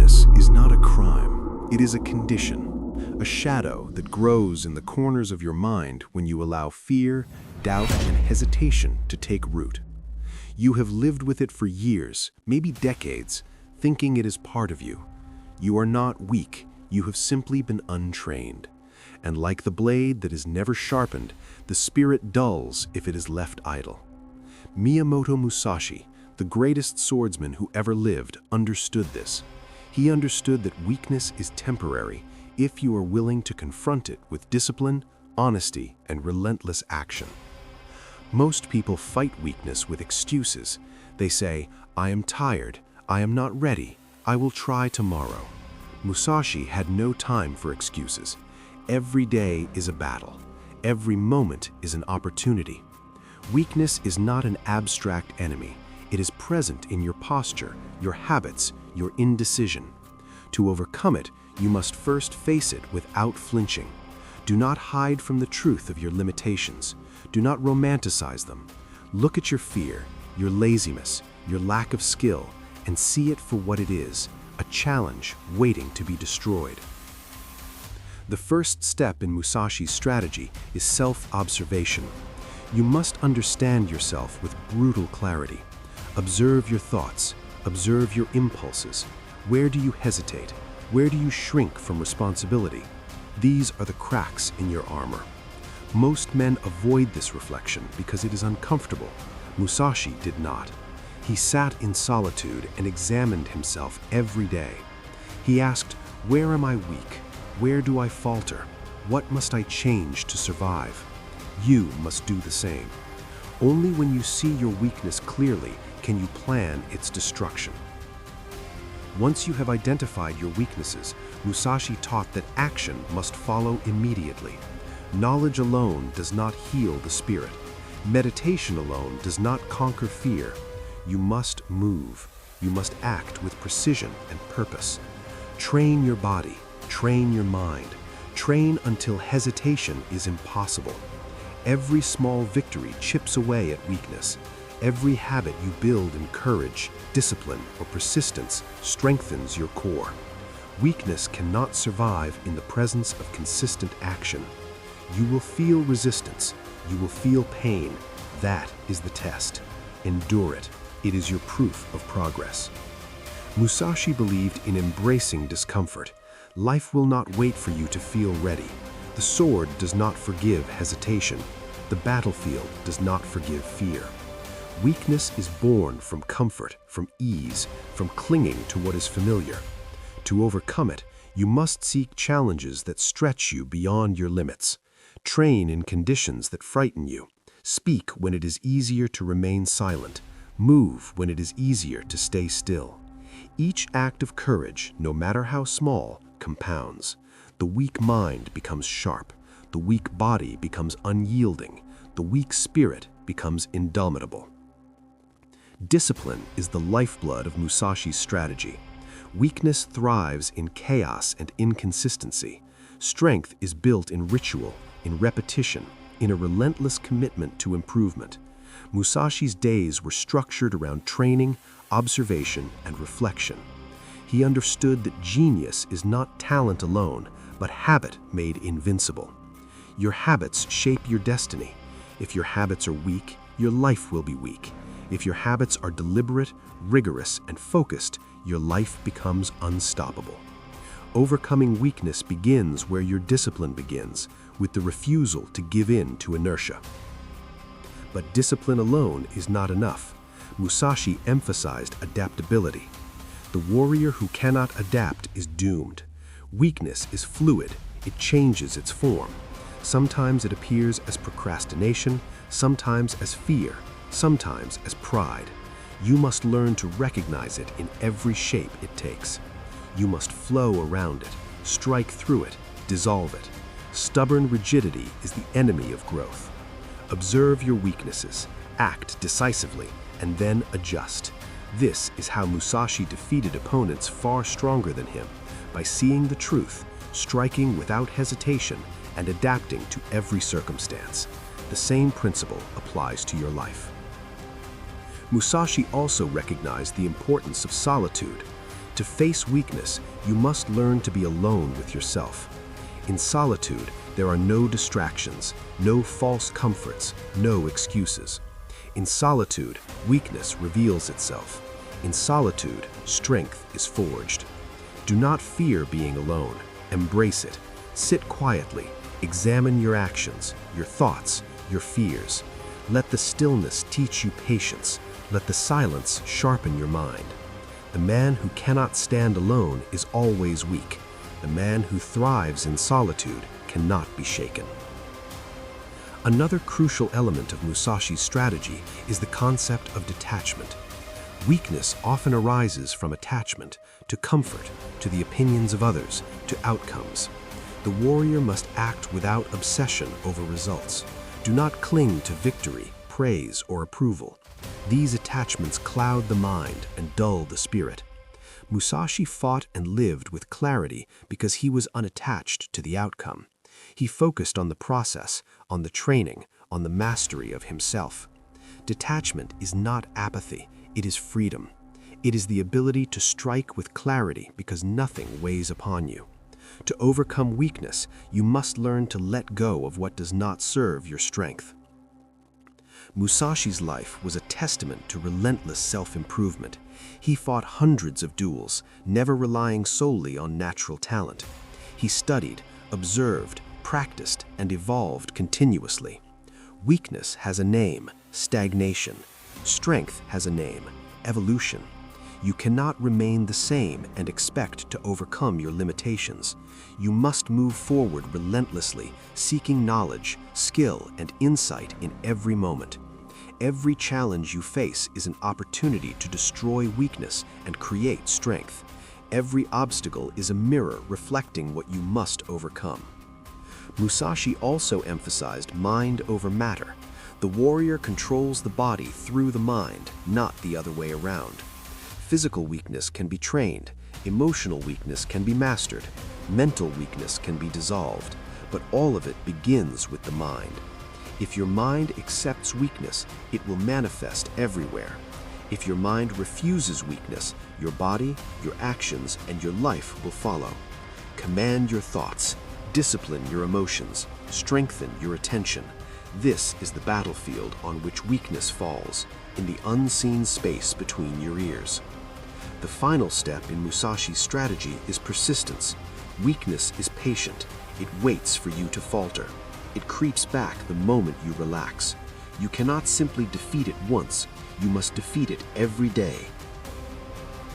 Weakness is not a crime. It is a condition, a shadow that grows in the corners of your mind when you allow fear, doubt, and hesitation to take root. You have lived with it for years, maybe decades, thinking it is part of you. You are not weak, you have simply been untrained. And like the blade that is never sharpened, the spirit dulls if it is left idle. Miyamoto Musashi, the greatest swordsman who ever lived, understood this. He understood that weakness is temporary if you are willing to confront it with discipline, honesty, and relentless action. Most people fight weakness with excuses. They say, "I am tired, I am not ready, I will try tomorrow." Musashi had no time for excuses. Every day is a battle. Every moment is an opportunity. Weakness is not an abstract enemy. It is present in your posture, your habits, your indecision. To overcome it, you must first face it without flinching. Do not hide from the truth of your limitations. Do not romanticize them. Look at your fear, your laziness, your lack of skill, and see it for what it is, a challenge waiting to be destroyed. The first step in Musashi's strategy is self-observation. You must understand yourself with brutal clarity. Observe your thoughts, observe your impulses. Where do you hesitate? Where do you shrink from responsibility? These are the cracks in your armor. Most men avoid this reflection because it is uncomfortable. Musashi did not. He sat in solitude and examined himself every day. He asked, "Where am I weak? Where do I falter? What must I change to survive?" You must do the same. Only when you see your weakness clearly can you plan its destruction. Once you have identified your weaknesses, Musashi taught that action must follow immediately. Knowledge alone does not heal the spirit. Meditation alone does not conquer fear. You must move. You must act with precision and purpose. Train your body. Train your mind. Train until hesitation is impossible. Every small victory chips away at weakness. Every habit you build in courage, discipline, or persistence strengthens your core. Weakness cannot survive in the presence of consistent action. You will feel resistance. You will feel pain. That is the test. Endure it. It is your proof of progress. Musashi believed in embracing discomfort. Life will not wait for you to feel ready. The sword does not forgive hesitation. The battlefield does not forgive fear. Weakness is born from comfort, from ease, from clinging to what is familiar. To overcome it, you must seek challenges that stretch you beyond your limits. Train in conditions that frighten you. Speak when it is easier to remain silent. Move when it is easier to stay still. Each act of courage, no matter how small, compounds. The weak mind becomes sharp. The weak body becomes unyielding. The weak spirit becomes indomitable. Discipline is the lifeblood of Musashi's strategy. Weakness thrives in chaos and inconsistency. Strength is built in ritual, in repetition, in a relentless commitment to improvement. Musashi's days were structured around training, observation, and reflection. He understood that genius is not talent alone, but habit made invincible. Your habits shape your destiny. If your habits are weak, your life will be weak. If your habits are deliberate, rigorous, and focused, your life becomes unstoppable. Overcoming weakness begins where your discipline begins, with the refusal to give in to inertia. But discipline alone is not enough. Musashi emphasized adaptability. The warrior who cannot adapt is doomed. Weakness is fluid. It changes its form. Sometimes it appears as procrastination, sometimes as fear, sometimes as pride. You must learn to recognize it in every shape it takes. You must flow around it, strike through it, dissolve it. Stubborn rigidity is the enemy of growth. Observe your weaknesses, act decisively, and then adjust. This is how Musashi defeated opponents far stronger than him, by seeing the truth, striking without hesitation, and adapting to every circumstance. The same principle applies to your life. Musashi also recognized the importance of solitude. To face weakness, you must learn to be alone with yourself. In solitude, there are no distractions, no false comforts, no excuses. In solitude, weakness reveals itself. In solitude, strength is forged. Do not fear being alone. Embrace it. Sit quietly. Examine your actions, your thoughts, your fears. Let the stillness teach you patience. Let the silence sharpen your mind. The man who cannot stand alone is always weak. The man who thrives in solitude cannot be shaken. Another crucial element of Musashi's strategy is the concept of detachment. Weakness often arises from attachment to comfort, to the opinions of others, to outcomes. The warrior must act without obsession over results. Do not cling to victory, praise, or approval. These attachments cloud the mind and dull the spirit. Musashi fought and lived with clarity because he was unattached to the outcome. He focused on the process, on the training, on the mastery of himself. Detachment is not apathy, it is freedom. It is the ability to strike with clarity because nothing weighs upon you. To overcome weakness, you must learn to let go of what does not serve your strength. Musashi's life was a testament to relentless self-improvement. He fought hundreds of duels, never relying solely on natural talent. He studied, observed, practiced, and evolved continuously. Weakness has a name, stagnation. Strength has a name, evolution. You cannot remain the same and expect to overcome your limitations. You must move forward relentlessly, seeking knowledge, skill, and insight in every moment. Every challenge you face is an opportunity to destroy weakness and create strength. Every obstacle is a mirror reflecting what you must overcome. Musashi also emphasized mind over matter. The warrior controls the body through the mind, not the other way around. Physical weakness can be trained, emotional weakness can be mastered, mental weakness can be dissolved, but all of it begins with the mind. If your mind accepts weakness, it will manifest everywhere. If your mind refuses weakness, your body, your actions, and your life will follow. Command your thoughts, discipline your emotions, strengthen your attention. This is the battlefield on which weakness falls, in the unseen space between your ears. The final step in Musashi's strategy is persistence. Weakness is patient. It waits for you to falter. It creeps back the moment you relax. You cannot simply defeat it once. You must defeat it every day,